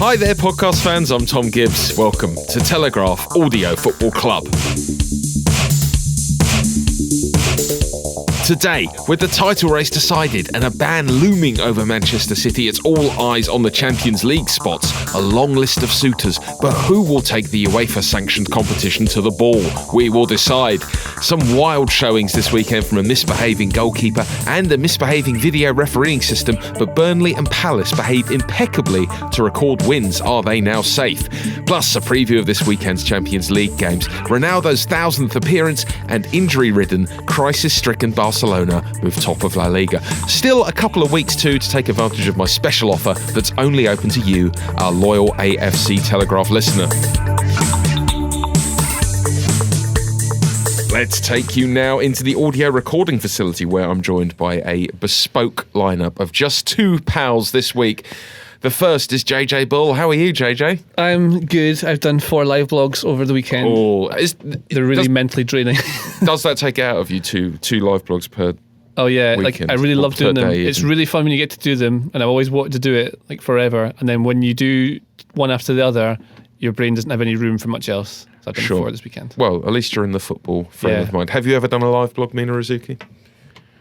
Hi there, podcast fans. I'm Tom Gibbs. Welcome to Telegraph Audio Football Club. Today, with the title race decided and a ban looming over Manchester City, it's all eyes on the Champions League spots. A long list of suitors, but who will take the UEFA-sanctioned competition to the ball? We will decide. Some wild showings this weekend from a misbehaving goalkeeper and a misbehaving video refereeing system, but Burnley and Palace behave impeccably to record wins. Are they now safe? Plus, a preview of this weekend's Champions League games, Ronaldo's 1,000th appearance, and injury-ridden, crisis-stricken Barcelona move top of La Liga. Still a couple of weeks too to take advantage of my special offer that's only open to you, our loyal AFC Telegraph listener. Let's take you now into the audio recording facility where I'm joined by a bespoke lineup of just two pals this week. The first is JJ Bull. How are you, JJ? I'm good. I've done 4 live blogs over the weekend. Oh, they're really mentally draining. Does that take out of you two live blogs per? Oh yeah, weekend? I really love doing them. It's even? really fun when you get to do them, and I've always wanted to do it like forever. And then when you do one after the other, your brain doesn't have any room for much else. So I've done 4 this weekend. Well, at least you're in the football frame of mind. Have you ever done a live blog, Mina Rizuki?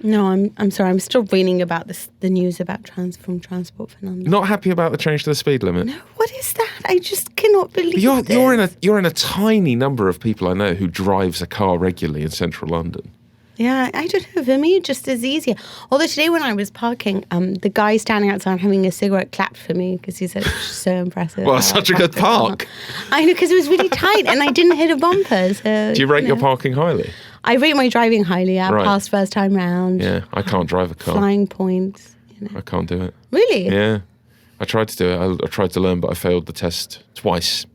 No, I'm sorry. I'm still reading about the news about Transport for London. Not happy about the change to the speed limit? No, what is that? I just cannot believe this. You're in a tiny number of people I know who drives a car regularly in central London. Yeah, I don't know. For me, it just is easier. Although today when I was parking, the guy standing outside having a cigarette clapped for me because he said it was so impressive. Well, it's such a good park. I know, because it was really tight and I didn't hit a bumper. So, do you rate your parking highly? I rate my driving highly. I passed first time round. Yeah, I can't drive a car. Flying points. I can't do it. Really? Yeah. I tried to do it. I tried to learn, but I failed the test twice.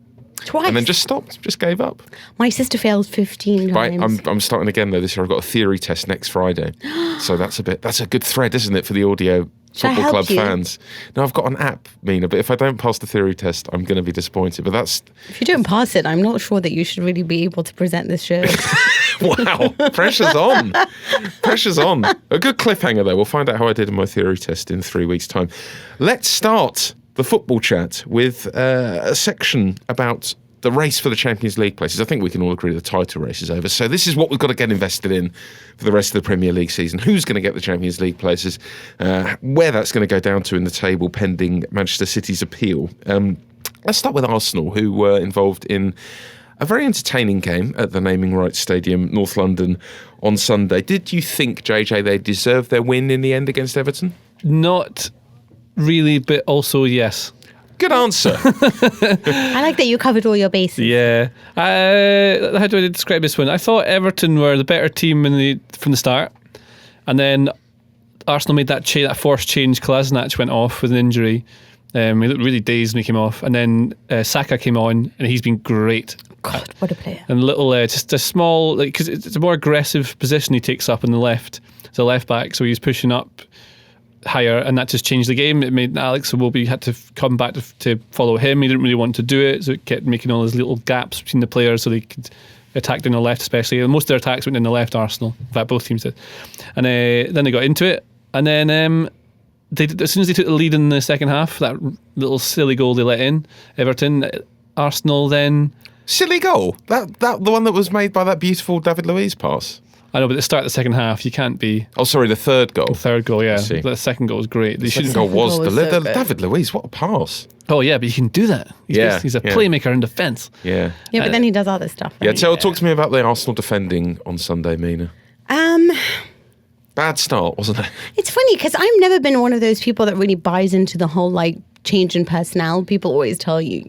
And then just stopped, just gave up. My sister failed 15 times. Right, I'm starting again though this year. I've got a theory test next Friday. So that's a good thread, isn't it, for the audio football club fans? No, I've got an app, Mina, but if I don't pass the theory test, I'm going to be disappointed. But if you don't pass it, I'm not sure that you should really be able to present this show. Wow, pressure's on. Pressure's on. A good cliffhanger though. We'll find out how I did in my theory test in 3 weeks' time. Let's start the football chat with a section about the race for the Champions League places. I think we can all agree the title race is over. So this is what we've got to get invested in for the rest of the Premier League season. Who's going to get the Champions League places? Where that's going to go down to in the table pending Manchester City's appeal. Let's start with Arsenal, who were involved in a very entertaining game at the naming rights stadium, North London, on Sunday. Did you think, JJ, they deserved their win in the end against Everton? Not really, but also yes. Good answer. I like that you covered all your bases. Yeah. How do I describe this one? I thought Everton were the better team from the start, and then Arsenal made that forced change. Kolasinac went off with an injury. He looked really dazed when he came off, and then Saka came on, and he's been great. God, what a player! And just a small, because it's a more aggressive position he takes up on the left. It's a left back, so he's pushing up higher, and that just changed the game. It made Alex Iwobi had to come back to follow him. He didn't really want to do it, so it kept making all those little gaps between the players so they could attack down the left, especially. And most of their attacks went in the left, Arsenal. In fact, both teams did. And then they got into it, and then as soon as they took the lead in the second half, that little silly goal they let in, Everton, Arsenal then... Silly goal? That the one that was made by that beautiful David Luiz pass? I know, but at the start of the second half, you can't be... Oh, sorry, the third goal. The third goal, yeah. The second goal was great. The second goal was David Luiz. What a pass. Oh, yeah, but you can do that. He's a playmaker in defence. Yeah. Yeah, but then he does other stuff. Right? Yeah, talk to me about the Arsenal defending on Sunday, Mina. Bad start, wasn't it? It's funny, because I've never been one of those people that really buys into the whole, change in personnel. People always tell you,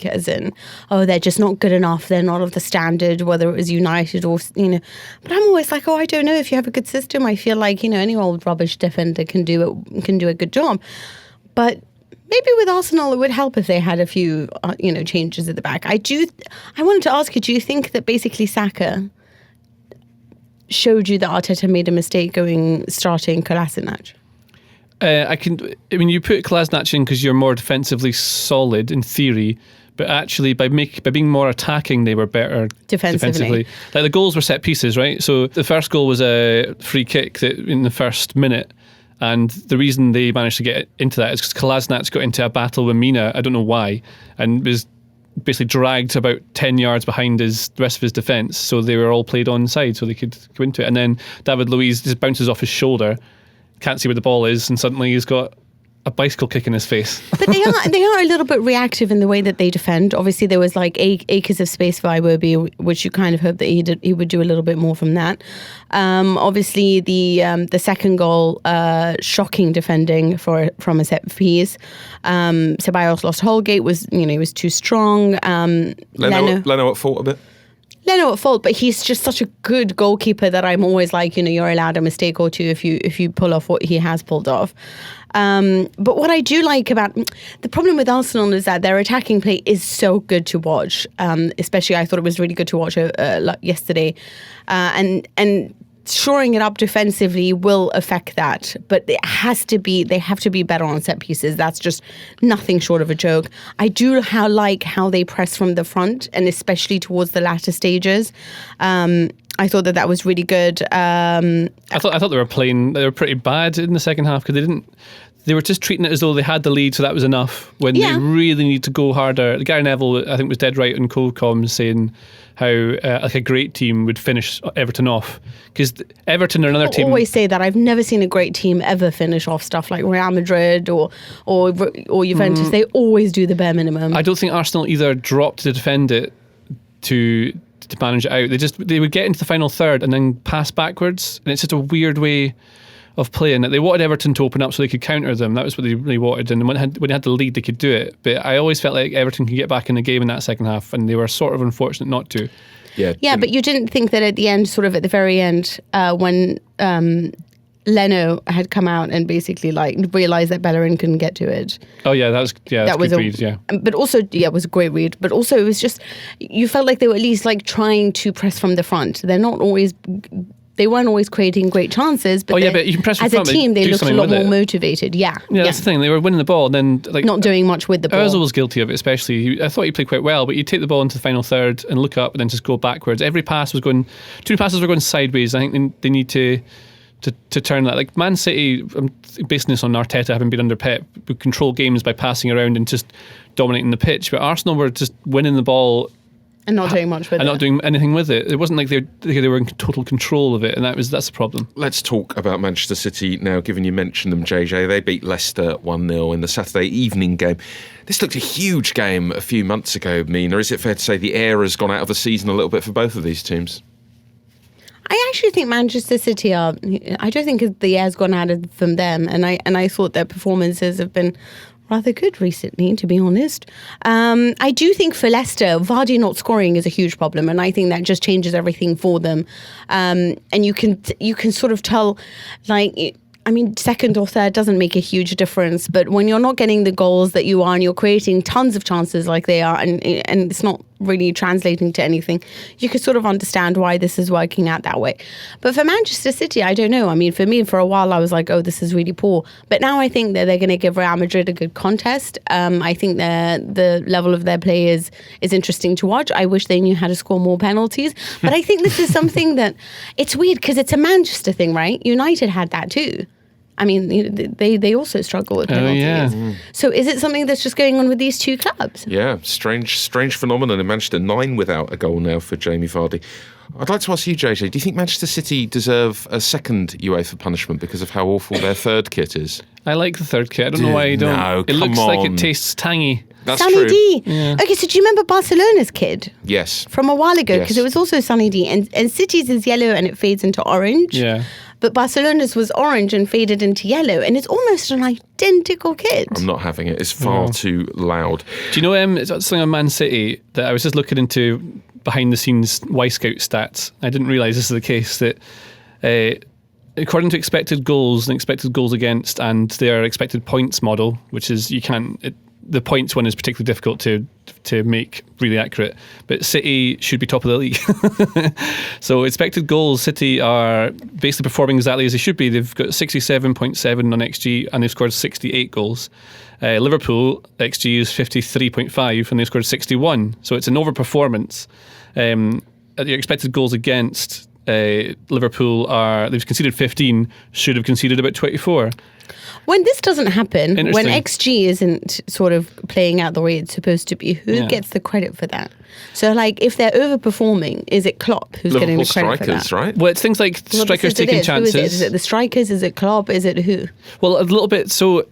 as in, oh, they're just not good enough, they're not of the standard, whether it was United or, but I'm always like, oh, I don't know, if you have a good system, I feel like, any old rubbish defender can do a good job. But maybe with Arsenal it would help if they had a few, changes at the back. I wanted to ask you, do you think that basically Saka showed you that Arteta made a mistake starting Kolasinac? You put Kolasinac in because you're more defensively solid in theory, but actually by being more attacking, they were better defensively. The goals were set pieces, right? So the first goal was a free kick that in the first minute, And the reason they managed to get into that is because Kolasinac got into a battle with Mina, I don't know why, and was basically dragged about 10 yards behind the rest of his defence, so they were all played on side so they could go into it. And then David Luiz just bounces off his shoulder, can't see where the ball is, and suddenly he's got a bicycle kick in his face. But they are a little bit reactive in the way that they defend. Obviously, there was like acres of space for Iwobi, which you kind of hope that he would do a little bit more from that. Obviously, the second goal, shocking defending from a set piece. Ceballos lost Holgate, he was too strong. Leno at fault a bit. Leno at fault, but he's just such a good goalkeeper that I'm always like, you're allowed a mistake or two if you pull off what he has pulled off. But what I do like about the problem with Arsenal is that their attacking play is so good to watch. Especially, I thought it was really good to watch yesterday, and shoring it up defensively will affect that. But they have to be better on set pieces. That's just nothing short of a joke. I do like how they press from the front, and especially towards the latter stages. I thought that was really good. I thought they were pretty bad in the second half because they were just treating it as though they had the lead, so that was enough. When they really need to go harder. Gary Neville, I think, was dead right in co-com saying how like a great team would finish Everton off, because Everton are another team. I always say that I've never seen a great team ever finish off stuff like Real Madrid or Juventus. They always do the bare minimum. I don't think Arsenal either dropped to defend it to manage it out. They would get into the final third and then pass backwards, and it's just a weird way of playing it. They wanted Everton to open up so they could counter them. That was what they really wanted, and when they had the lead they could do it. But I always felt like Everton could get back in the game in that second half, and they were sort of unfortunate not to. Yeah, but you didn't think that at the end, sort of at the very end, when Leno had come out and basically realised that Bellerin couldn't get to it. Oh yeah, that was a good read, yeah. But also, it was a great read. But also, it was just, you felt like they were at least trying to press from the front. They weren't always creating great chances, but but you can press from as front, a team they looked a lot more motivated. Yeah, that's the thing. They were winning the ball and then not doing much with the ball. Ozil was guilty of it, especially. I thought he played quite well, but you take the ball into the final third and look up and then just go backwards. Two passes were going sideways. I think they need to turn that. Like Man City, I'm basing this on Arteta having been under Pep, would control games by passing around and just dominating the pitch. But Arsenal were just winning the ball and not doing much with it. And not doing anything with it. It wasn't like they were in total control of it, and that's the problem. Let's talk about Manchester City now, given you mentioned them, JJ. They beat Leicester 1-0 in the Saturday evening game. This looked a huge game a few months ago, Mina. Is it fair to say the air has gone out of the season a little bit for both of these teams? I actually think Manchester City I don't think the air's gone out from them, and I thought their performances have been rather good recently, to be honest. I do think for Leicester, Vardy not scoring is a huge problem, and I think that just changes everything for them. And you can sort of tell, second or third doesn't make a huge difference, but when you're not getting the goals that you are and you're creating tons of chances like they are, and it's not really translating to anything, you could sort of understand why this is working out that way. But for Manchester City, I don't know. I mean, for me, for a while, I was like, oh, this is really poor. But now I think that they're going to give Real Madrid a good contest. I think the level of their play is interesting to watch. I wish they knew how to score more penalties. But I think this is something that, it's weird because it's a Manchester thing, right? United had that too. I mean, they also struggle with penalties. So is it something that's just going on with these two clubs? Yeah, strange phenomenon in Manchester. 9 without a goal now for Jamie Vardy. I'd like to ask you, JJ, do you think Manchester City deserve a second UEFA punishment because of how awful their third kit is? I like the third kit. I don't know why you don't. No, it looks like it tastes tangy. That's Sunny true. D. Yeah. Okay, so do you remember Barcelona's kid? Yes. From a while ago, because Yes. it was also Sunny D. And City's is yellow and it fades into orange. Yeah. But Barcelona's was orange and faded into yellow, and it's almost an identical kit. I'm not having it. It's far too loud. Do you know it's something on Man City that I was just looking into behind the scenes Y-Scout stats? I didn't realise this is the case, that according to expected goals and expected goals against and their expected points model, which is the points one is particularly difficult to make really accurate, but City should be top of the league. So expected goals, City are basically performing exactly as they should be. They've got 67.7 on XG and they've scored 68 goals. Liverpool XG is 53.5 and they've scored 61, so it's an overperformance. Your expected goals against Liverpool they've conceded 15, should have conceded about 24. When this doesn't happen, when XG isn't sort of playing out the way it's supposed to be, who gets the credit for that? So, like, if they're overperforming, is it Klopp who's getting the credit for that? Strikers, right? Well, it's things like strikers taking chances. Who is it? Is it the strikers? Is it Klopp? Is it who? Well, a little bit. So,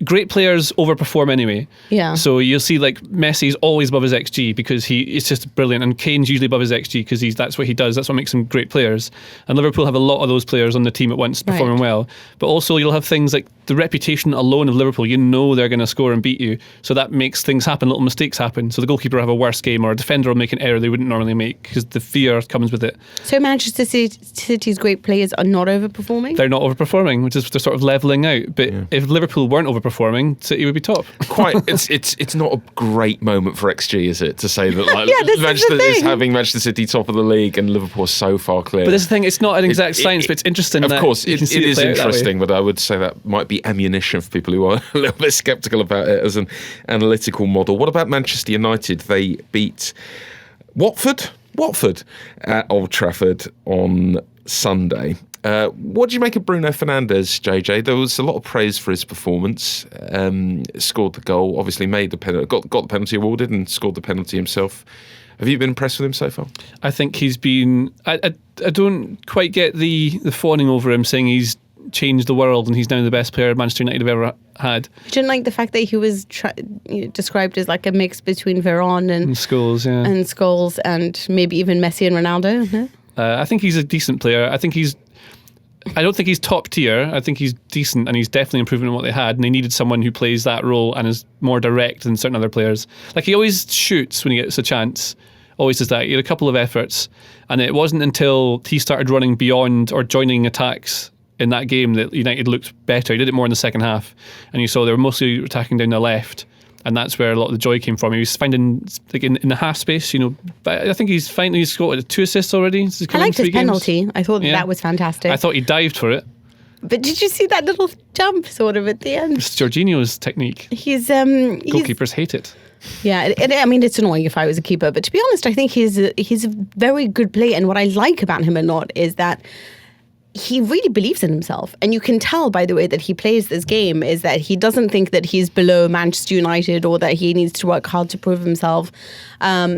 great players overperform anyway. Yeah. So you'll see like Messi's always above his XG because it's just brilliant, and Kane's usually above his XG because that's what he does. That's what makes him great players. And Liverpool have a lot of those players on the team at once performing well. But also you'll have things like the reputation alone of Liverpool. You know they're going to score and beat you, so that makes things happen. Little mistakes happen. So the goalkeeper will have a worse game, or a defender will make an error they wouldn't normally make because the fear comes with it. So Manchester City's great players are not overperforming? They're not overperforming, which is they're sort of levelling out. But if Liverpool weren't overperforming, City would be top. Quite. It's not a great moment for XG, is it, to say that like Manchester is having Manchester City top of the league and Liverpool so far clear. But this is the thing, it's not an exact science, but it's interesting. Of course, it is interesting, but I would say that might be ammunition for people who are a little bit sceptical about it as an analytical model. What about Manchester United? They beat Watford at Old Trafford on Sunday. What do you make of Bruno Fernandes, JJ? There was a lot of praise for his performance. Scored the goal, obviously made the penalty, got the penalty awarded, and scored the penalty himself. Have you been impressed with him so far? I think he's been. I don't quite get the fawning over him, saying he's changed the world and he's now the best player Manchester United have ever had. You didn't like the fact that he was described as like a mix between Varane and Scholes, and Scholes, and maybe even Messi and Ronaldo. No? I think he's a decent player. I don't think he's top tier. I think he's decent, and he's definitely improving on what they had, and they needed someone who plays that role and is more direct than certain other players. Like, he always shoots when he gets a chance. Always does that. He had a couple of efforts, and it wasn't until he started running beyond or joining attacks in that game that United looked better. He did it more in the second half, and you saw they were mostly attacking down the left, and that's where a lot of the joy came from. He was finding, like, in the half space, but I think he's fine. He's got 2 assists already. I liked his penalty. I thought that was fantastic. I thought he dived for it. But did you see that little jump sort of at the end? It's Jorginho's technique. Goalkeepers hate it. Yeah, I mean, it's annoying if I was a keeper, but to be honest, I think he's a very good player, and what I like about him a lot is that he really believes in himself, and you can tell by the way that he plays this game is that he doesn't think that he's below Manchester United or that he needs to work hard to prove himself.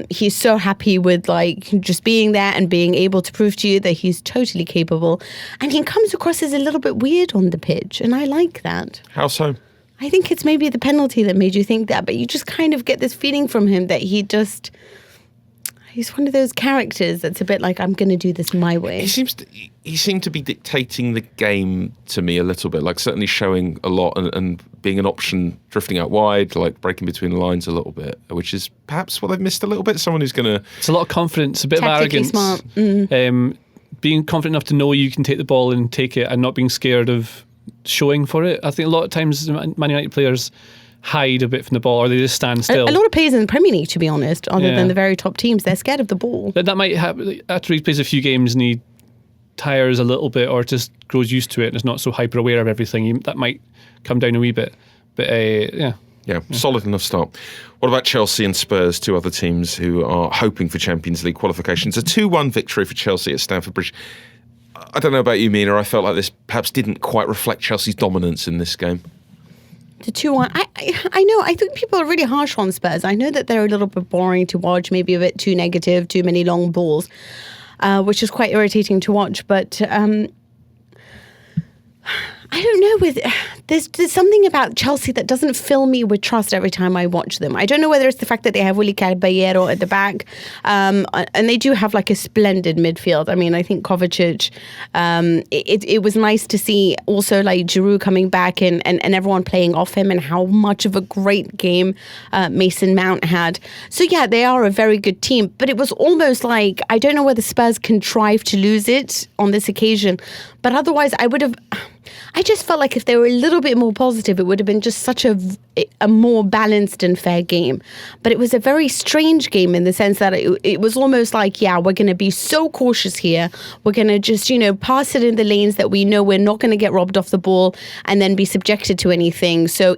He's so happy with like just being there and being able to prove to you that he's totally capable, and he comes across as a little bit weird on the pitch, and I like that. How so? I think it's maybe the penalty that made you think that, but you just kind of get this feeling from him that he's one of those characters that's a bit like, I'm going to do this my way. He seemed to be dictating the game to me a little bit, like certainly showing a lot and being an option, drifting out wide, like breaking between the lines a little bit, which is perhaps what they've missed a little bit. Someone who's going to... It's a lot of confidence, a bit of arrogance. Smart. Being confident enough to know you can take the ball and take it and not being scared of showing for it. I think a lot of times Man United players hide a bit from the ball, or they just stand still. A lot of players in the Premier League, to be honest, other than the very top teams, they're scared of the ball. That might happen after he plays a few games and he tires a little bit or just grows used to it and is not so hyper aware of everything. That might come down a wee bit. But Yeah, solid enough start. What about Chelsea and Spurs, 2 other teams who are hoping for Champions League qualifications? A 2-1 victory for Chelsea at Stamford Bridge. I don't know about you, Mina. I felt like this perhaps didn't quite reflect Chelsea's dominance in this game. The 2-1. I know. I think people are really harsh on Spurs. I know that they're a little bit boring to watch, maybe a bit too negative, too many long balls, which is quite irritating to watch. But I don't know. There's something about Chelsea that doesn't fill me with trust every time I watch them. I don't know whether it's the fact that they have Willy Caballero at the back, and they do have like a splendid midfield. I mean, I think Kovacic. It was nice to see also like Giroud coming back and everyone playing off him, and how much of a great game Mason Mount had. So yeah, they are a very good team, but it was almost like, I don't know whether Spurs contrived to lose it on this occasion, but otherwise I would have. I just felt like if they were a little bit more positive, it would have been just such a more balanced and fair game. But it was a very strange game in the sense that it was almost like, yeah, we're going to be so cautious here. We're going to just, pass it in the lanes that we know we're not going to get robbed off the ball and then be subjected to anything. So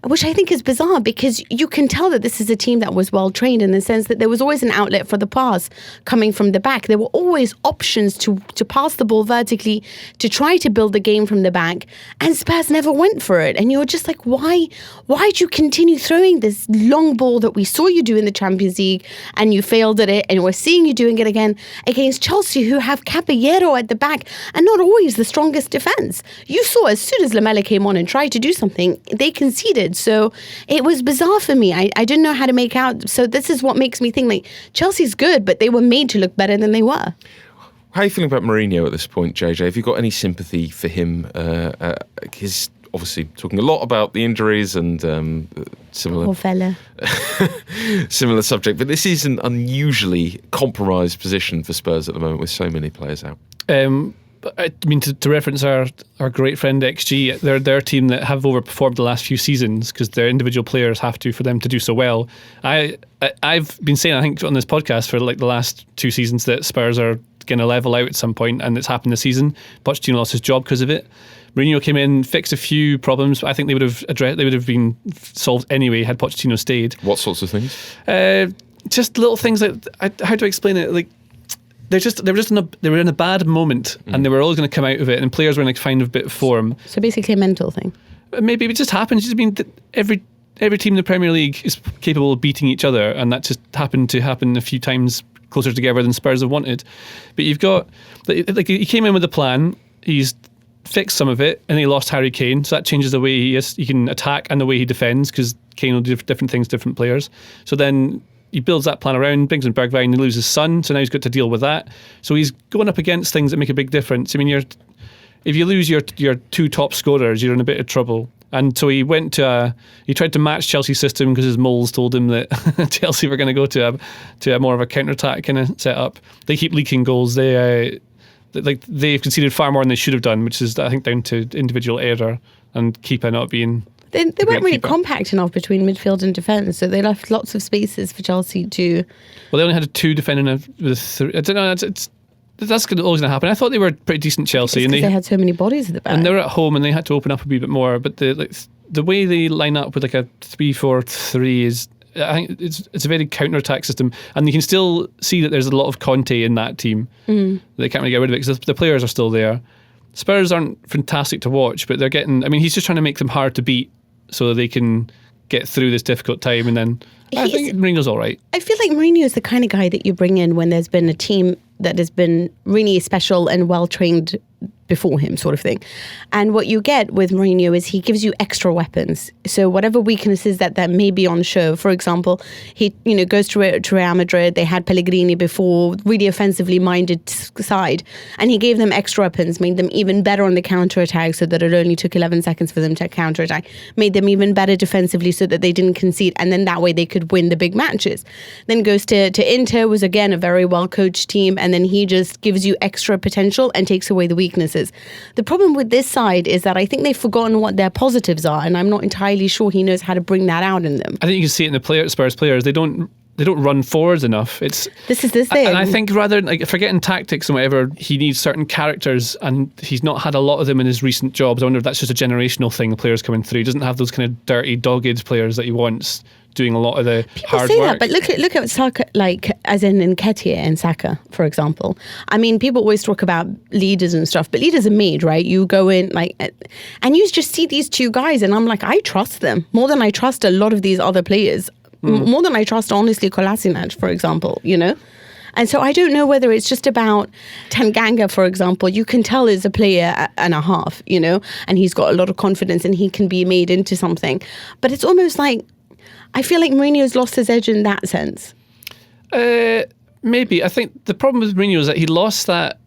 which I think is bizarre, because you can tell that this is a team that was well trained in the sense that there was always an outlet for the pass coming from the back. There were always options to pass the ball vertically, to try to build the game from the back, and Spurs never went for it. And you're just like, why'd you continue throwing this long ball that we saw you do in the Champions League and you failed at it, and we're seeing you doing it again against Chelsea, who have Caballero at the back and not always the strongest defence. You saw as soon as Lamela came on and tried to do something, they conceded. So it was bizarre for me. I didn't know how to make out. So this is what makes me think like Chelsea's good, but they were made to look better than they were. How are you feeling about Mourinho at this point, JJ? Have you got any sympathy for him? He's obviously talking a lot about the injuries and similar. Poor fella. Similar subject, but this is an unusually compromised position for Spurs at the moment with so many players out. I mean, to reference our great friend XG, they're their team that have overperformed the last few seasons because their individual players have to for them to do so well. I've been saying, I think, on this podcast for like the last 2 seasons that Spurs are going to level out at some point, and it's happened this season. Pochettino lost his job because of it. Mourinho came in, fixed a few problems, but I think they would have been solved anyway had Pochettino stayed. What sorts of things? Just little things like, how do I explain it? Like, they were in a bad moment, and they were all going to come out of it, and players were going to find a bit of form. So basically a mental thing. Maybe it just happens. I mean, every team in the Premier League is capable of beating each other, and that just happened to happen a few times closer together than Spurs have wanted. But you've got, like, he came in with a plan. He's fixed some of it, and he lost Harry Kane, so that changes the way he can attack and the way he defends, because Kane will do different things, different players. So then he builds that plan around, brings in Bergwijn, he loses his son, so now he's got to deal with that. So he's going up against things that make a big difference. I mean, if you lose your 2 top scorers, you're in a bit of trouble. And so he tried to match Chelsea's system because his moles told him that Chelsea were going to go to a more of a counter-attack kind of setup. They keep leaking goals. They've conceded far more than they should have done, which is, I think, down to individual error and keeper not being. They weren't really compact enough between midfield and defence, so they left lots of spaces for Chelsea to. Well, they only had 2 defending with 3. I don't know. That's always going to happen. I thought they were pretty decent, Chelsea, and they had so many bodies at the back, and they were at home, and they had to open up a wee bit more. But the way they line up with like a 3-4-3 is, I think it's a very counter-attack system, and you can still see that there's a lot of Conte in that team. They can't really get rid of it because the players are still there. Spurs aren't fantastic to watch, but they're getting. I mean, he's just trying to make them hard to beat so that they can get through this difficult time, and then I think Mourinho's all right. I feel like Mourinho is the kind of guy that you bring in when there's been a team that has been really special and well trained before him, sort of thing. And what you get with Mourinho is he gives you extra weapons. So whatever weaknesses that may be on show, for example, he goes to Real Madrid. They had Pellegrini before, really offensively minded side, and he gave them extra weapons, made them even better on the counter-attack so that it only took 11 seconds for them to counter-attack, made them even better defensively so that they didn't concede, and then that way they could win the big matches. Then goes to Inter, was again a very well-coached team, and then he just gives you extra potential and takes away the weaknesses. The problem with this side is that I think they've forgotten what their positives are, and I'm not entirely sure he knows how to bring that out in them. I think you can see it in the Spurs players. They don't run forwards enough. This is this thing. And I think rather than forgetting tactics and whatever, he needs certain characters, and he's not had a lot of them in his recent jobs. I wonder if that's just a generational thing, the players coming through. He doesn't have those kind of dirty, dogged players that he wants doing a lot of the People hard say work. That, but look at Saka, like as in Nketiah and Saka, for example. I mean, people always talk about leaders and stuff, but leaders are made, right? You go in and you just see these 2 guys, and I'm like, I trust them more than I trust a lot of these other players. More than I trust, honestly, Kolasinac, for example, And so I don't know whether it's just about Tanganga, for example. You can tell is a player and a half, and he's got a lot of confidence and he can be made into something. But it's almost like, I feel like Mourinho's lost his edge in that sense. Maybe. I think the problem with Mourinho is that he lost that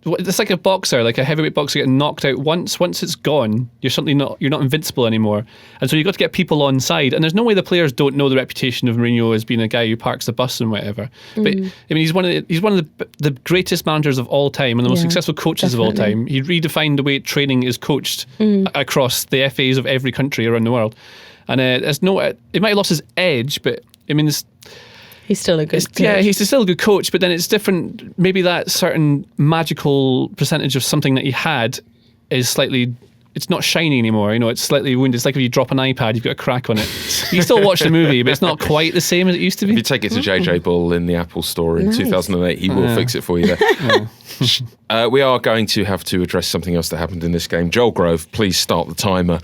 it's like a boxer, like a heavyweight boxer getting knocked out once. Once it's gone, you're not invincible anymore. And so you've got to get people on side. And there's no way the players don't know the reputation of Mourinho as being a guy who parks the bus and whatever. But I mean, he's one of the greatest managers of all time and the most successful coaches of all time. He redefined the way training is coached across the FAs of every country around the world. And it might have lost his edge, but I mean, he's still a good coach. Yeah, he's still a good coach, but then it's different. Maybe that certain magical percentage of something that he had is slightly, it's not shiny anymore. It's slightly wounded. It's like if you drop an iPad, you've got a crack on it. You still watch the movie, but it's not quite the same as it used to be. If you take it to JJ Bull in the Apple store in 2008, he will fix it for you there. We are going to have to address something else that happened in this game. Joel Grove, please start the timer.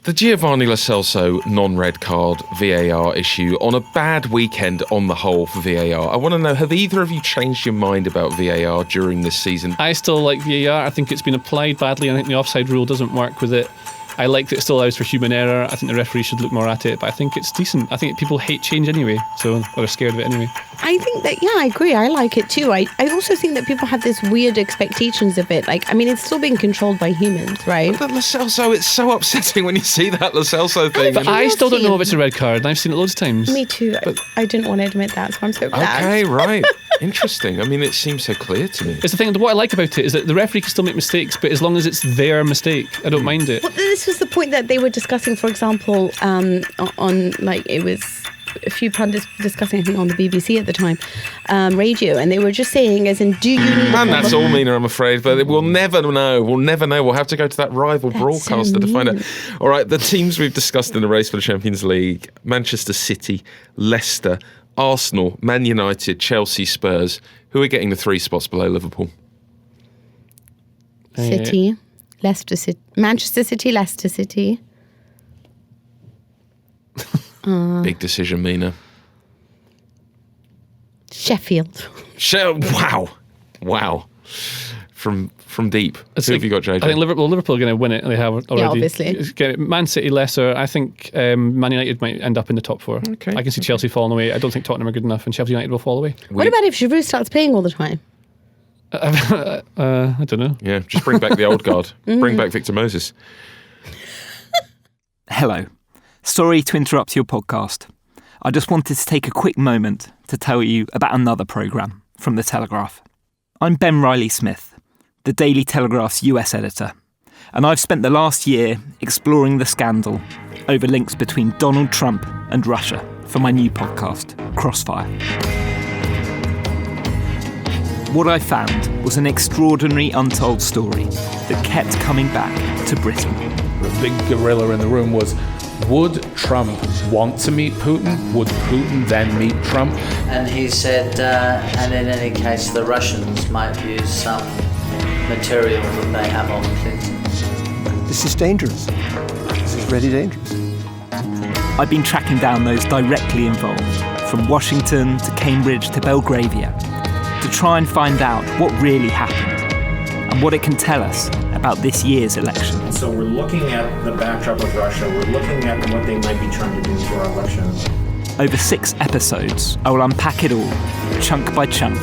The Giovanni Lo Celso non-red card VAR issue on a bad weekend on the whole for VAR. I want to know, have either of you changed your mind about VAR during this season? I still like VAR. I think it's been applied badly. I think the offside rule doesn't work with it. I like that it still allows for human error. I think the referee should look more at it, but I think it's decent. I think people hate change anyway, or are scared of it anyway. I think that, I agree. I like it too. I also think that people have this weird expectations of it. Like, I mean, it's still being controlled by humans, right? But Lo Celso, it's so upsetting when you see that Lo Celso thing. But I still don't know if it's a red card, and I've seen it loads of times. Me too. But I didn't want to admit that, so I'm so glad. Okay, right. Interesting. I mean, it seems so clear to me. It's the thing, what I like about it is that the referee can still make mistakes, but as long as it's their mistake, I don't mind it. Well, this was the point that they were discussing, for example, on like, it was a few pundits discussing, I think, on the BBC at the time, radio, and they were just saying, as in, do you need... And that's all, Mina, I'm afraid, but we'll never know. We'll have to go to that rival broadcaster to find out. All right, the teams we've discussed in the race for the Champions League: Manchester City, Leicester, Arsenal, Man United, Chelsea, Spurs. Who are getting the 3 spots below Liverpool? City, Leicester City, Manchester City, Leicester City. Big decision, Mina. Sheffield. Wow. From deep. Who have you got, JJ? I think Liverpool are going to win it. They have already. Yeah, obviously. Man City, Leicester. I think Man United might end up in the top 4. Okay. I can see Chelsea falling away. I don't think Tottenham are good enough, and Sheffield United will fall away. What about if Giroud starts playing all the time? I don't know. Yeah, just bring back the old guard. Bring back Victor Moses. Hello. Sorry to interrupt your podcast. I just wanted to take a quick moment to tell you about another programme from The Telegraph. I'm Ben Riley-Smith, the Daily Telegraph's US editor, and I've spent the last year exploring the scandal over links between Donald Trump and Russia for my new podcast, Crossfire. What I found was an extraordinary untold story that kept coming back to Britain. The big gorilla in the room was, would Trump want to meet Putin? Would Putin then meet Trump? And he said, and in any case, the Russians might use some material that they have on Clinton. This is dangerous. This is really dangerous. I've been tracking down those directly involved, from Washington to Cambridge to Belgravia, to try and find out what really happened and what it can tell us about this year's election. So we're looking at the backdrop of Russia. We're looking at what they might be trying to do to our election. Over 6 episodes, I will unpack it all, chunk by chunk,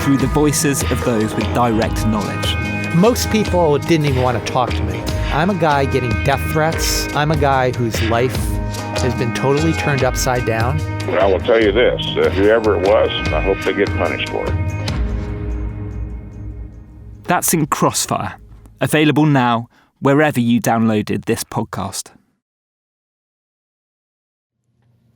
through the voices of those with direct knowledge. Most people didn't even want to talk to me. I'm a guy getting death threats. I'm a guy whose life has been totally turned upside down. I will tell you this, whoever it was, I hope they get punished for it. That's in Crossfire, available now wherever you downloaded this podcast.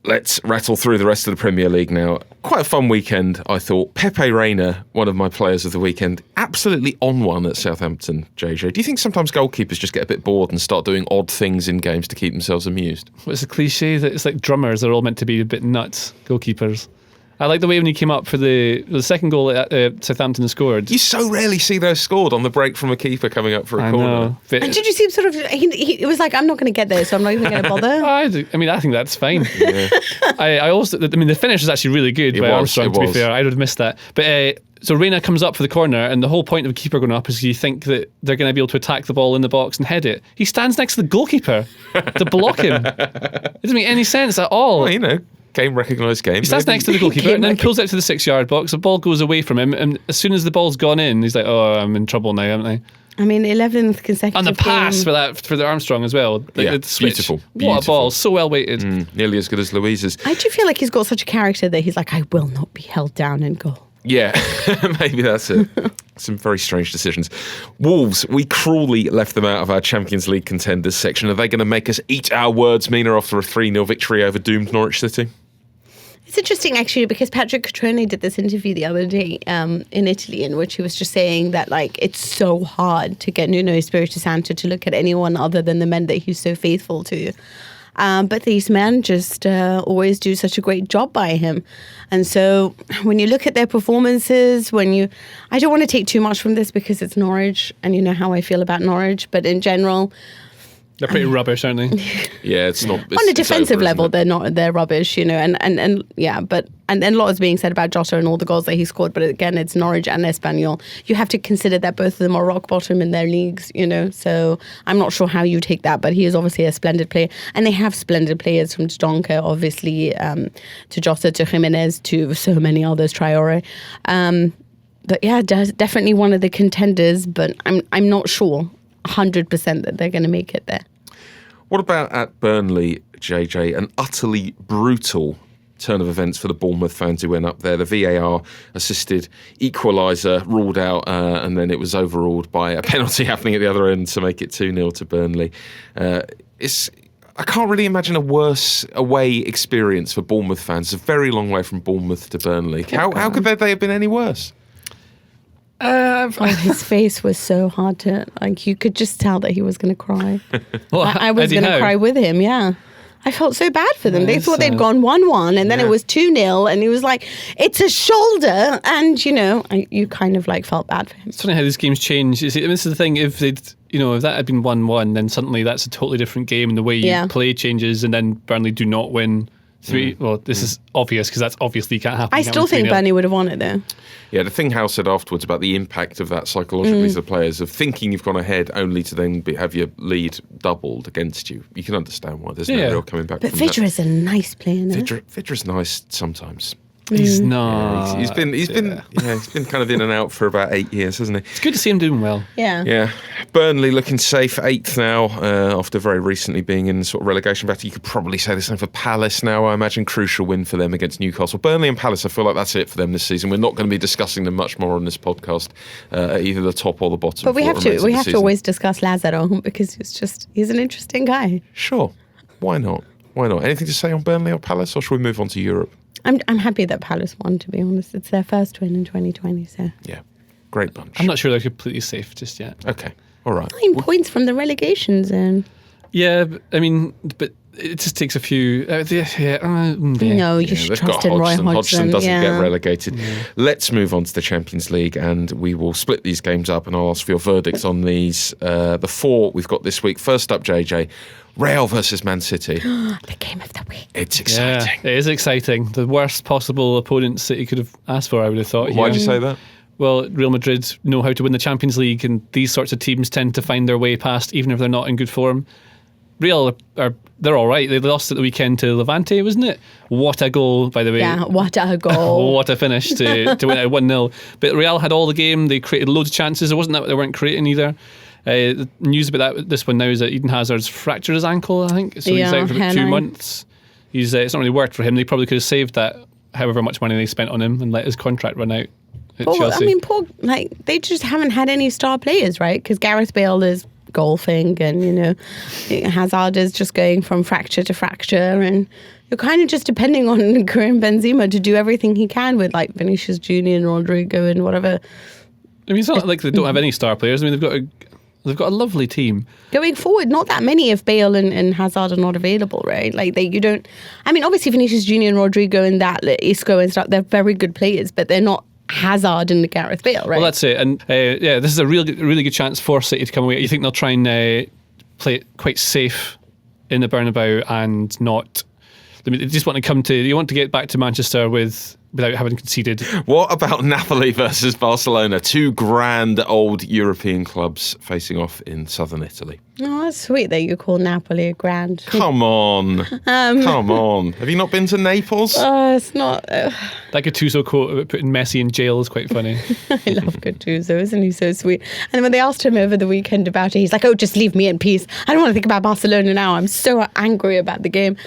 Let's rattle through the rest of the Premier League now. Quite a fun weekend, I thought. Pepe Reina, one of my players of the weekend, absolutely on one at Southampton, JJ. Do you think sometimes goalkeepers just get a bit bored and start doing odd things in games to keep themselves amused? Well, it's a cliche that it's like drummers are all meant to be a bit nuts, goalkeepers. I like the way when he came up for the second goal that Southampton scored. You so rarely see those scored on the break from a keeper coming up for a corner. Know, and did you see him sort of, he was like, I'm not going to get there, so I'm not even going to bother. I think that's fine. Yeah. The finish was actually really good by Armstrong, to be fair. I would have missed that. But so Reina comes up for the corner, and the whole point of a keeper going up is you think that they're going to be able to attack the ball in the box and head it. He stands next to the goalkeeper to block him. It doesn't make any sense at all. Well, game, recognised game. He stands next to the goalkeeper and then pulls out to the 6-yard box. The ball goes away from him, and as soon as the ball's gone in, he's like, "Oh, I'm in trouble now, haven't I?" I mean, 11th consecutive. And the pass game. for the Armstrong as well. The switch. Beautiful. What a ball! So well weighted. Nearly as good as Louise's. I do feel like he's got such a character that he's like, I will not be held down in goal. Yeah, maybe that's it. Some very strange decisions. Wolves, we cruelly left them out of our Champions League contenders section. Are they going to make us eat our words, Mina, after a 3-0 victory over doomed Norwich City? It's interesting, actually, because Patrick Cutrone did this interview the other day in Italy, in which he was just saying that, like, it's so hard to get Nuno Espirito Santo to look at anyone other than the men that he's so faithful to. But these men just always do such a great job by him. And so when you look at their performances, I don't want to take too much from this because it's Norwich and you know how I feel about Norwich, but in general, they're pretty rubbish, aren't they? Yeah, it's not. On a defensive level, they're rubbish, you know, and yeah, but and a lot is being said about Jota and all the goals that he scored, but again, it's Norwich and Espanyol. You have to consider that both of them are rock bottom in their leagues, you know. So I'm not sure how you take that, but he is obviously a splendid player, and they have splendid players from Donker, obviously, to Jota, to Jimenez, to so many others, Traore. But yeah, definitely one of the contenders, but I'm not sure 100% that they're going to make it there. What about at Burnley, JJ? An utterly brutal turn of events for the Bournemouth fans who went up there. The VAR assisted equaliser ruled out, and then it was overruled by a penalty happening at the other end to make it 2-0 to Burnley. I can't really imagine a worse away experience for Bournemouth fans. It's a very long way from Bournemouth to Burnley. How could they have been any worse? His face was so hard to, like, you could just tell that he was going to cry. Well, I was going to cry with him, yeah. I felt so bad for them. They thought they'd gone 1-1 and then it was 2-0 and he was like, it's a shoulder. And, you know, you kind of like felt bad for him. It's funny how these games change. This is the thing, if that had been 1-1, then suddenly that's a totally different game and the way you play changes, and then Burnley do not win 3. Well, this is obvious because that's obviously can't happen. I still think Burnley would have won it though. Yeah, the thing Hal said afterwards about the impact of that psychologically to the players, of thinking you've gone ahead only to then have your lead doubled against you. You can understand why there's no real coming back but from Vidra that. is a nice player now. Vidra's nice sometimes. He's not. He's been kind of in and out for about 8 years, hasn't he? It's good to see him doing well. Yeah. Burnley looking safe, 8th now, after very recently being in sort of relegation battle. You could probably say the same for Palace now. I imagine crucial win for them against Newcastle. Burnley and Palace, I feel like that's it for them this season. We're not going to be discussing them much more on this podcast, either the top or the bottom. But we have to always discuss Lazaro because he's an interesting guy. Sure. Why not? Anything to say on Burnley or Palace, or should we move on to Europe? I'm happy that Palace won, to be honest. It's their first win in 2020, so... Yeah, great bunch. I'm not sure they're completely safe just yet. Okay, all right. 9 points from the relegation zone. Yeah, but it just takes a few... No, you should trust in Roy Hodgson. Hodgson doesn't get relegated. Let's move on to the Champions League, and we will split these games up, and I'll ask for your verdicts on these. The 4 we've got this week. First up, JJ, Real versus Man City. The game of the week. It's exciting. Yeah, it is exciting. The worst possible opponent City could have asked for, I would have thought. Why'd you say that? Well, Real Madrid know how to win the Champions League, and these sorts of teams tend to find their way past, even if they're not in good form. Real they're all right. They lost at the weekend to Levante, wasn't it? What a goal, by the way. Yeah, what a goal. What a finish to win it 1-0. But Real had all the game. They created loads of chances. It wasn't that they weren't creating either. The news about this one now is that Eden Hazard's fractured his ankle, I think. So he's out for about 2 months. It's not really worked for him. They probably could have saved that, however much money they spent on him, and let his contract run out at Chelsea. I mean, they just haven't had any star players, right? Because Gareth Bale is golfing, and Hazard is just going from fracture to fracture, and you're kind of just depending on Karim Benzema to do everything he can with like Vinicius Junior and Rodrigo and whatever. I mean, it's not like they don't have any star players. I mean, they've got a lovely team going forward. Not that many if Bale and Hazard are not available, right? Like you don't. I mean, obviously Vinicius Junior and Rodrigo and that Isco and stuff, they're very good players, but they're not Hazard and Gareth Bale, right? Well, that's it. And this is a really good chance for City to come away. You think they'll try and play it quite safe in the Bernabeu and not... They just want to you want to get back to Manchester with without having conceded. What about Napoli versus Barcelona? Two grand old European clubs facing off in southern Italy. Oh, that's sweet that you call Napoli a grand. Come on. Come on. Have you not been to Naples? It's not... That Gattuso quote about putting Messi in jail is quite funny. I love Gattuso, isn't he so sweet? And when they asked him over the weekend about it, he's like, oh, just leave me in peace. I don't want to think about Barcelona now. I'm so angry about the game.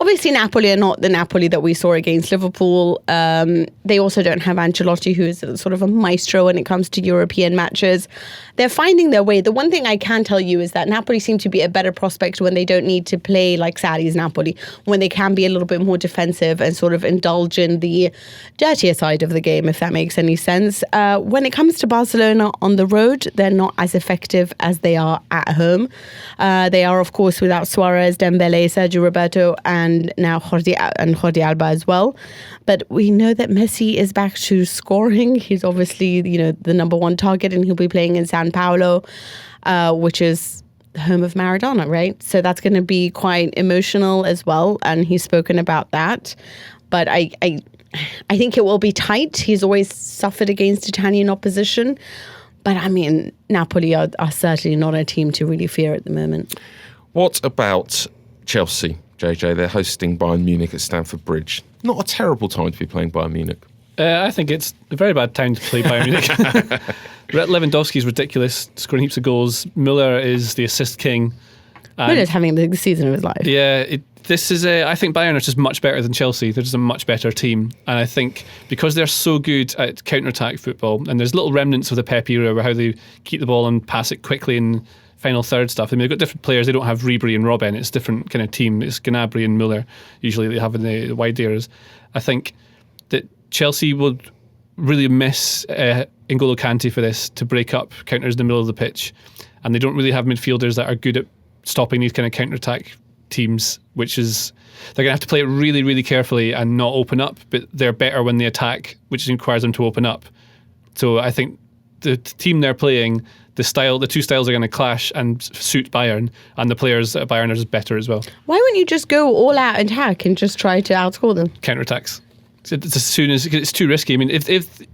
Obviously, Napoli are not the Napoli that we saw against Liverpool. They also don't have Ancelotti, who is sort of a maestro when it comes to European matches. They're finding their way. The one thing I can tell you is that Napoli seem to be a better prospect when they don't need to play like Sarri's Napoli, when they can be a little bit more defensive and sort of indulge in the dirtier side of the game, if that makes any sense. When it comes to Barcelona on the road, they're not as effective as they are at home. They are, of course, without Suarez, Dembele, Sergio Roberto, and now Jordi Alba as well. But we know that Messi is back to scoring. He's obviously, the number one target, and he'll be playing in San Paulo, which is the home of Maradona, right? So that's going to be quite emotional as well, and he's spoken about that. But I think it will be tight. He's always suffered against Italian opposition. But I mean, Napoli are certainly not a team to really fear at the moment. What about Chelsea, JJ? They're hosting Bayern Munich at Stamford Bridge. Not a terrible time to be playing Bayern Munich. I think it's a very bad time to play Bayern Munich. Lewandowski's ridiculous, scoring heaps of goals. Müller is the assist king. Müller's having the season of his life. Yeah, I think Bayern are just much better than Chelsea. They're just a much better team. And I think because they're so good at counter-attack football, and there's little remnants of the Pep era where how they keep the ball and pass it quickly in final third stuff. I mean, they've got different players. They don't have Ribery and Robben. It's a different kind of team. It's Gnabry and Müller usually they have in the wide areas. I think that Chelsea would really miss N'Golo Kante for this, to break up counters in the middle of the pitch. And they don't really have midfielders that are good at stopping these kind of counter-attack teams, which is they're going to have to play it really, really carefully and not open up, but they're better when they attack, which requires them to open up. So I think the team they're playing, the two styles are going to clash and suit Bayern, and the players at Bayern are just better as well. Why wouldn't you just go all out attack and just try to outscore them? Counter-attacks. It's as soon as it's too risky. I mean, if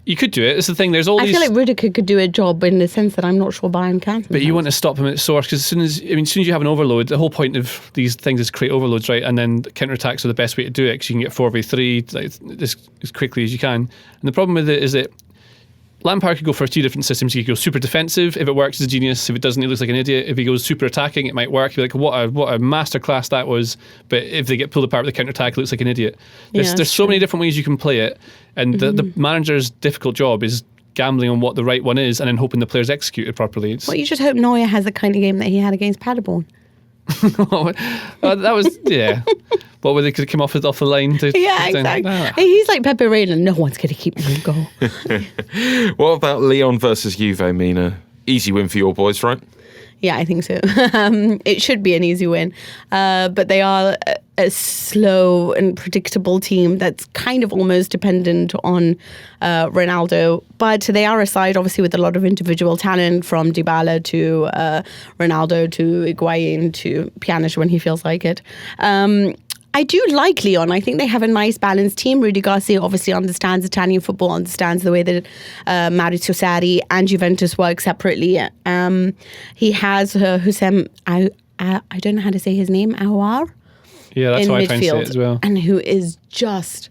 you could do it, it's the thing. There's all I these. feel like Rudiger could do a job in the sense that I'm not sure Bayern can. But you want to stop him at source, because as soon as you have an overload, the whole point of these things is create overloads, right? And then counter-attacks are the best way to do it, because you can get 4v3 as quickly as you can. And the problem with it is that Lampard could go for a few different systems. He could go super defensive. If it works, he's a genius. If it doesn't, he looks like an idiot. If he goes super attacking, it might work. You're like, what a masterclass that was. But if they get pulled apart with the counter-attack, it looks like an idiot. There's so many different ways you can play it. And the manager's difficult job is gambling on what the right one is and then hoping the players execute it properly. Well, you just hope Neuer has the kind of game that he had against Paderborn. That was, yeah. What, where they could come off the line? Yeah, exactly. He's like Pepe Reina. No one's going to keep me in goal. What about Lyon versus Juve, Mina? Easy win for your boys, right? Yeah, I think so. It should be an easy win. But they are a slow and predictable team that's kind of almost dependent on Ronaldo. But they are a side, obviously, with a lot of individual talent, from Dybala to Ronaldo to Higuain to Pjanic when he feels like it. I do like Lyon. I think they have a nice balanced team. Rudi Garcia obviously understands Italian football, understands the way that Maurizio Sarri and Juventus work separately. He has Hussein, I don't know how to say his name, Aouar? Yeah, that's how I try and say it as well. And who is just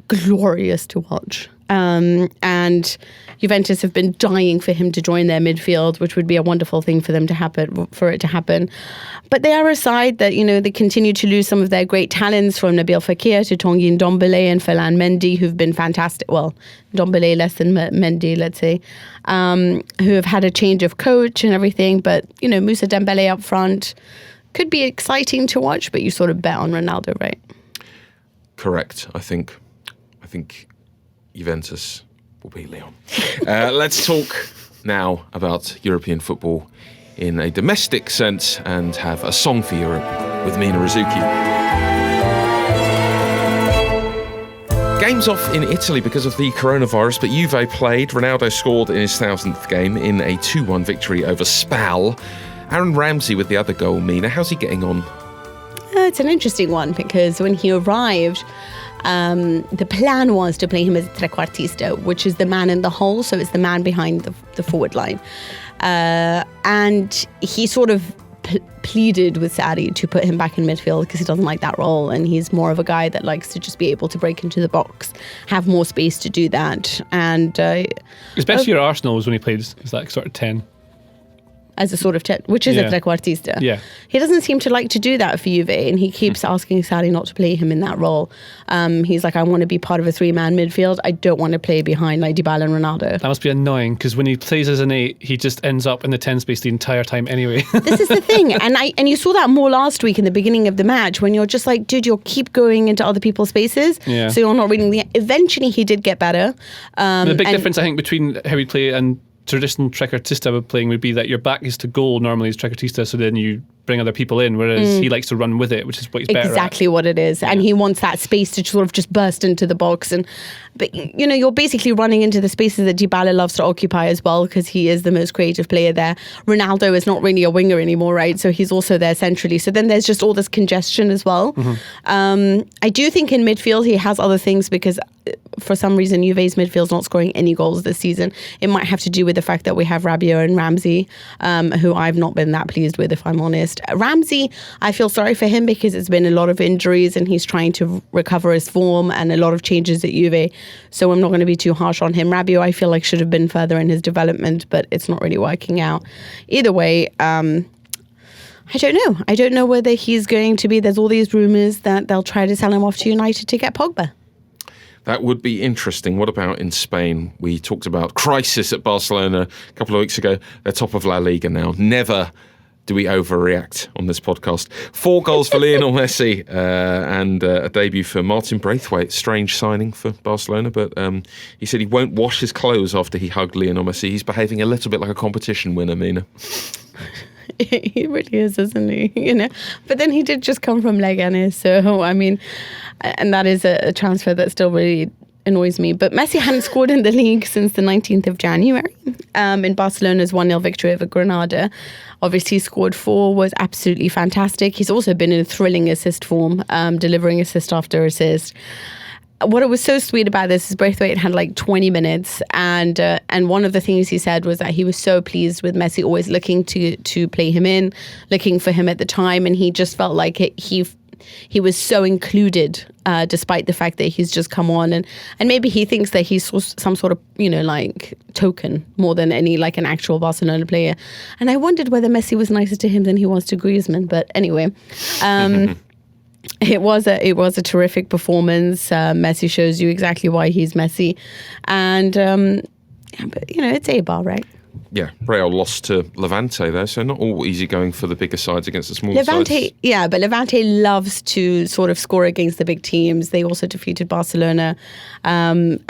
glorious to watch. And Juventus have been dying for him to join their midfield, which would be a wonderful thing for it to happen. But they are a side that, they continue to lose some of their great talents, from Nabil Fekir to Tanguy Ndombele and Ferland Mendy, who've been fantastic. Well, Ndombele less than Mendy, let's say, who have had a change of coach and everything. But, Moussa Dembele up front could be exciting to watch, but you sort of bet on Ronaldo, right? Correct. I think Juventus will beat Lyon. Let's talk now about European football in a domestic sense and have a song for Europe with Mina Rizuki. Games off in Italy because of the coronavirus, but Juve played. Ronaldo scored in his 1,000th game in a 2-1 victory over Spal. Aaron Ramsey with the other goal. Mina, how's he getting on? It's an interesting one, because when he arrived, the plan was to play him as a trequartista, which is the man in the hole, so it's the man behind the forward line. And he sort of pleaded with Sarri to put him back in midfield because he doesn't like that role, and he's more of a guy that likes to just be able to break into the box, have more space to do that. And especially at Arsenal was when he played as that sort of 10. As a sort of which is a trequartista. Yeah. He doesn't seem to like to do that for Juve, and he keeps asking Sarri not to play him in that role. He's like, I want to be part of a 3-man midfield. I don't want to play behind like Dybala and Ronaldo. That must be annoying, because when he plays as an 8, he just ends up in the 10 space the entire time anyway. This is the thing, and you saw that more last week in the beginning of the match when you're just like, dude, you'll keep going into other people's spaces, so you're not reading the. Eventually, he did get better. The big difference, I think, between how he'd play and traditional trequartista playing would be that your back is to goal normally as trequartista, so then you bring other people in, whereas he likes to run with it, which is what he's better at. Exactly what it is. And he wants that space to sort of just burst into the box. But you know, you're basically running into the spaces that Dybala loves to occupy as well, because he is the most creative player there. Ronaldo is not really a winger anymore, right? So he's also there centrally. So then there's just all this congestion as well. I do think in midfield he has other things, because for some reason Juve's midfield's not scoring any goals this season. It might have to do with the fact that we have Rabiot and Ramsey, who I've not been that pleased with, if I'm honest. Ramsey, I feel sorry for him because it's been a lot of injuries and he's trying to recover his form and a lot of changes at Juve. So I'm not going to be too harsh on him. Rabiot, I feel like, should have been further in his development, but it's not really working out. Either way, I don't know. I don't know whether he's going to be. There's all these rumours that they'll try to sell him off to United to get Pogba. That would be interesting. What about in Spain? We talked about crisis at Barcelona a couple of weeks ago. They're top of La Liga now. Never do we overreact on this podcast. 4 goals for Lionel Messi and a debut for Martin Braithwaite. Strange signing for Barcelona, but he said he won't wash his clothes after he hugged Lionel Messi. He's behaving a little bit like a competition winner, Mina. He really is, isn't he? You know, but then he did just come from Leganes, so I mean, and that is a transfer that still really annoys me. But Messi hadn't scored in the league since the 19th of January in Barcelona's 1-0 victory over Granada. Obviously, he scored 4, was absolutely fantastic. He's also been in a thrilling assist form, delivering assist after assist. What was so sweet about this is Braithwaite had like 20 minutes, and one of the things he said was that he was so pleased with Messi always looking to play him in, looking for him at the time, and he just felt like he was so included, despite the fact that he's just come on, and maybe he thinks that he's some sort of, you know, like token more than any like an actual Barcelona player. And I wondered whether Messi was nicer to him than he was to Griezmann, but anyway. It was a terrific performance. Messi shows you exactly why he's Messi, and but you know, it's Eibar, right? Yeah, Real lost to Levante there, so not all easy going for the bigger sides against the smaller sides. Yeah, but Levante loves to sort of score against the big teams. They also defeated Barcelona, and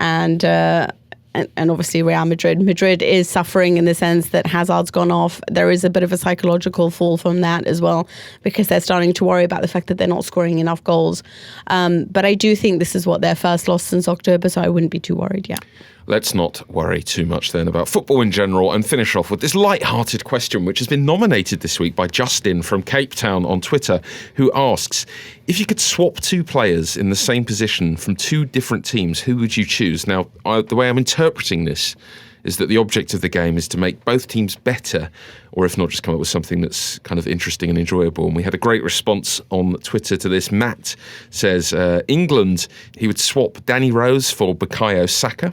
obviously Real Madrid. Madrid is suffering in the sense that Hazard's gone off. There is a bit of a psychological fall from that as well, because they're starting to worry about the fact that they're not scoring enough goals. But I do think this is their first loss since October, so I wouldn't be too worried yet. Let's not worry too much then about football in general and finish off with this light-hearted question, which has been nominated this week by Justin from Cape Town on Twitter, who asks, if you could swap 2 players in the same position from 2 different teams, who would you choose? Now, the way I'm interpreting this is that the object of the game is to make both teams better, or if not, just come up with something that's kind of interesting and enjoyable. And we had a great response on Twitter to this. Matt says, England, he would swap Danny Rose for Bukayo Saka.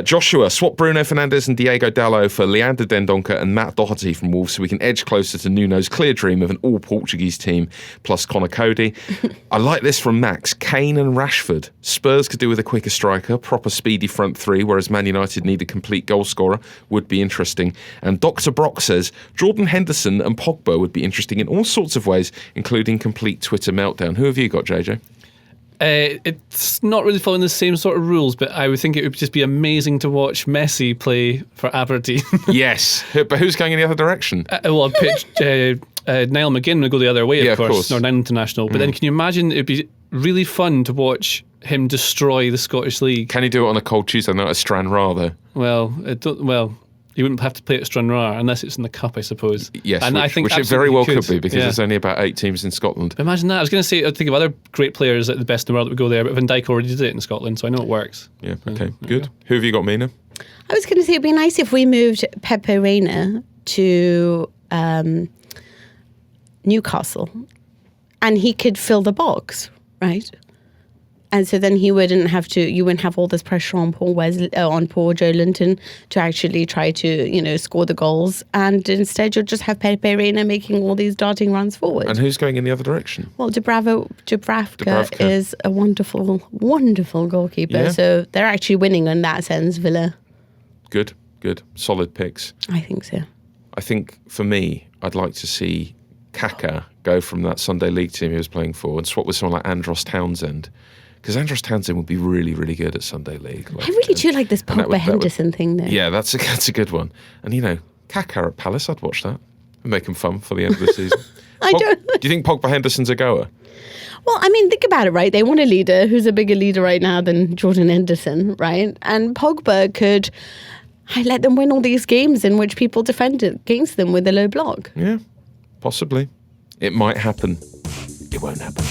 Joshua, swap Bruno Fernandes and Diego Dalot for Leander Dendoncker and Matt Doherty from Wolves so we can edge closer to Nuno's clear dream of an all-Portuguese team plus Conor Cody. I like this from Max. Kane and Rashford. Spurs could do with a quicker striker, proper speedy front 3, whereas Man United need a complete goal scorer. Would be interesting. And Dr. Brock says, Jordan Henderson and Pogba would be interesting in all sorts of ways, including complete Twitter meltdown. Who have you got, JJ? It's not really following the same sort of rules, but I would think it would just be amazing to watch Messi play for Aberdeen. Yes, but who's going in the other direction? Well, I'd pitch Niall McGinn would go the other way, yeah, of course. Northern Ireland International. But then can you imagine, it'd be really fun to watch him destroy the Scottish League. Can he do it on a cold Tuesday night at Stranraer, though? Well, you wouldn't have to play at Stranraer unless it's in the Cup, I suppose. Yes, and I think which it very well could be, because there's only about 8 teams in Scotland. Imagine that. I was going to say, I think of other great players at the best in the world that would go there, but Van Dijk already did it in Scotland, so I know it works. Yeah, okay, good. Who have you got, Mina? I was going to say it'd be nice if we moved Pepe Reina to Newcastle, and he could fill the box, right? And so then you wouldn't have all this pressure on poor Joe Linton to actually try to, score the goals. And instead you'll just have Pepe Reina making all these darting runs forward. And who's going in the other direction? Well, Dubravka is a wonderful, wonderful goalkeeper. Yeah. So they're actually winning in that sense, Villa. Good. Solid picks. I think so. I think for me, I'd like to see Kaka go from that Sunday League team he was playing for and swap with someone like Andros Townsend. Because Andros Townsend would be really, really good at Sunday League. I really do like this Pogba Henderson thing, though. Yeah, that's a good one. And, Kaka at Palace, I'd watch that. And make him fun for the end of the season. Do you think Pogba Henderson's a goer? Well, I mean, think about it, right? They want a leader who's a bigger leader right now than Jordan Henderson, right? And Pogba could let them win all these games in which people defend against them with a low block. Yeah, possibly. It might happen. It won't happen.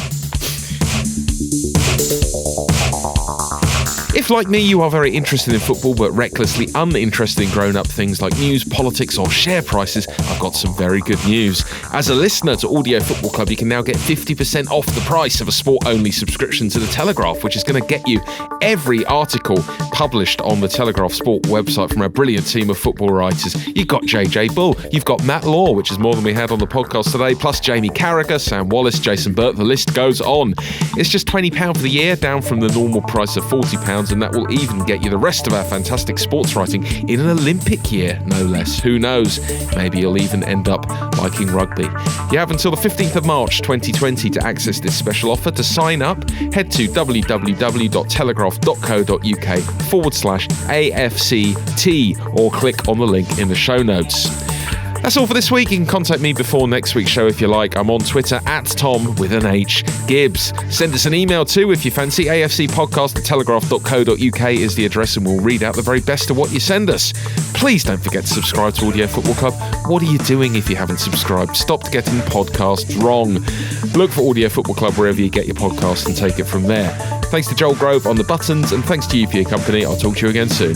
If, like me, you are very interested in football but recklessly uninterested in grown-up things like news, politics or share prices, I've got some very good news. As a listener to Audio Football Club, you can now get 50% off the price of a sport-only subscription to The Telegraph, which is going to get you every article published on the Telegraph Sport website from our brilliant team of football writers. You've got JJ Bull, you've got Matt Law, which is more than we had on the podcast today, plus Jamie Carragher, Sam Wallace, Jason Burt, the list goes on. It's just £20 for the year, down from the normal price of £40, and that will even get you the rest of our fantastic sports writing in an Olympic year, no less. Who knows? Maybe you'll even end up liking rugby. You have until the 15th of March 2020 to access this special offer. To sign up, head to www.telegraph.co.uk/AFCT or click on the link in the show notes. That's all for this week. You can contact me before next week's show if you like. I'm on Twitter @Tom_Gibbs. Send us an email too if you fancy. AFCpodcast@telegraph.co.uk is the address, and we'll read out the very best of what you send us. Please don't forget to subscribe to Audio Football Club. What are you doing if you haven't subscribed? Stop getting podcasts wrong. Look for Audio Football Club wherever you get your podcasts and take it from there. Thanks to Joel Grove on the buttons, and thanks to you for your company. I'll talk to you again soon.